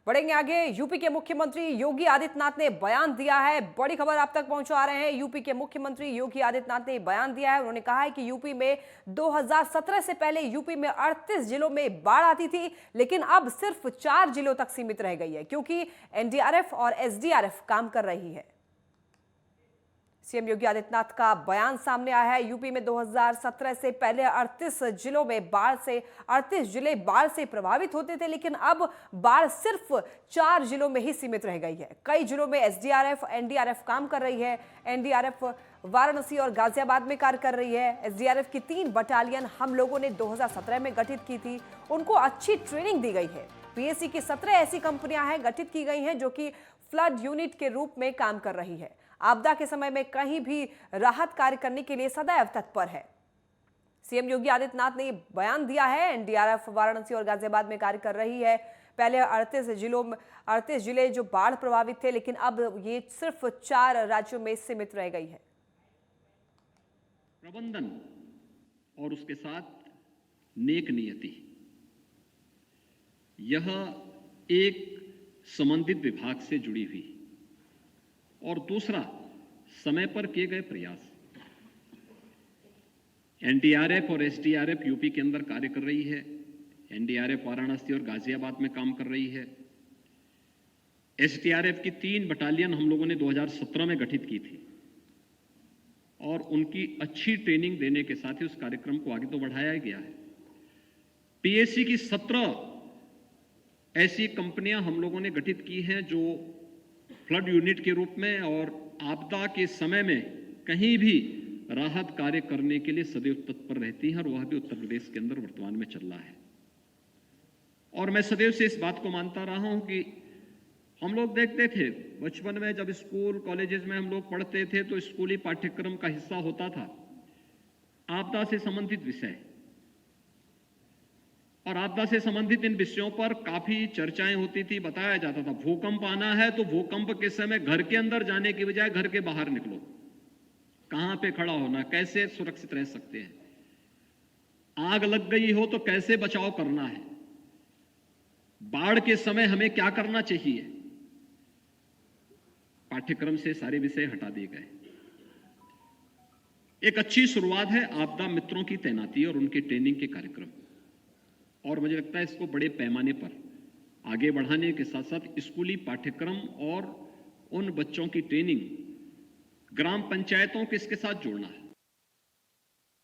बढ़ेंगे आगे। यूपी के मुख्यमंत्री योगी आदित्यनाथ ने बयान दिया है। बड़ी खबर आप तक पहुंचा रहे हैं। यूपी के मुख्यमंत्री योगी आदित्यनाथ ने बयान दिया है। उन्होंने कहा है कि यूपी में 2017 से पहले यूपी में 38 जिलों में बाढ़ आती थी, लेकिन अब सिर्फ 4 जिलों तक सीमित रह गई है, क्योंकि एनडीआरएफ और एसडीआरएफ काम कर रही है। सीएम योगी आदित्यनाथ का बयान सामने आया है। यूपी में 2017 से पहले 38 जिलों में 38 जिले बाढ़ से प्रभावित होते थे, लेकिन अब बाढ़ सिर्फ 4 जिलों में ही सीमित रह गई है। कई जिलों में एसडीआरएफ, एनडीआरएफ काम कर रही है। एनडीआरएफ वाराणसी और गाजियाबाद में कार्य कर रही है। एसडीआरएफ की 3 बटालियन हम लोगों ने 2017 में गठित की थी। उनको अच्छी ट्रेनिंग दी गई है। पीएसी की 17 ऐसी कंपनियां हैं गठित की गई हैं जो कि फ्लड यूनिट के रूप में काम कर रही है। आपदा के समय में कहीं भी राहत कार्य करने के लिए सदैव तत्पर है। सीएम योगी आदित्यनाथ ने बयान दिया है। एनडीआरएफ वाराणसी और गाजियाबाद में कार्य कर रही है। पहले 38 जिले जो बाढ़ प्रभावित थे, लेकिन अब ये सिर्फ 4 राज्यों में सीमित रह गई है। प्रबंधन और उसके साथ नेक नियति, यह एक संबंधित विभाग से जुड़ी हुई, और दूसरा समय पर किए गए प्रयास। एनडीआरएफ और एसडीआरएफ यूपी के अंदर कार्य कर रही है। एनडीआरएफ वाराणसी और गाजियाबाद में काम कर रही है। एसडीआरएफ की 3 बटालियन हम लोगों ने 2017 में गठित की थी, और उनकी अच्छी ट्रेनिंग देने के साथ ही उस कार्यक्रम को आगे तो बढ़ाया गया है। पीएसी की 17 ऐसी कंपनियां हम लोगों ने गठित की हैं जो फ्लड यूनिट के रूप में और आपदा के समय में कहीं भी राहत कार्य करने के लिए सदैव तत्पर रहती हैं, और वह भी उत्तर प्रदेश के अंदर वर्तमान में चल रहा है। और मैं सदैव से इस बात को मानता रहा हूं कि हम लोग देखते थे बचपन में, जब स्कूल कॉलेजेस में हम लोग पढ़ते थे, तो स्कूली पाठ्यक्रम का हिस्सा होता था आपदा से संबंधित विषय, और आपदा से संबंधित इन विषयों पर काफी चर्चाएं होती थी। बताया जाता था भूकंप आना है तो भूकंप के समय घर के अंदर जाने की बजाय घर के बाहर निकलो, कहां पे खड़ा होना, कैसे सुरक्षित रह सकते हैं, आग लग गई हो तो कैसे बचाव करना है, बाढ़ के समय हमें क्या करना चाहिए। पाठ्यक्रम से सारे विषय हटा दिए गए। एक अच्छी शुरुआत है आपदा मित्रों की तैनाती और उनकी ट्रेनिंग के कार्यक्रम, और मुझे लगता है इसको बड़े पैमाने पर आगे बढ़ाने के साथ साथ स्कूली पाठ्यक्रम और उन बच्चों की ट्रेनिंग ग्राम पंचायतों को इसके साथ जोड़ना है।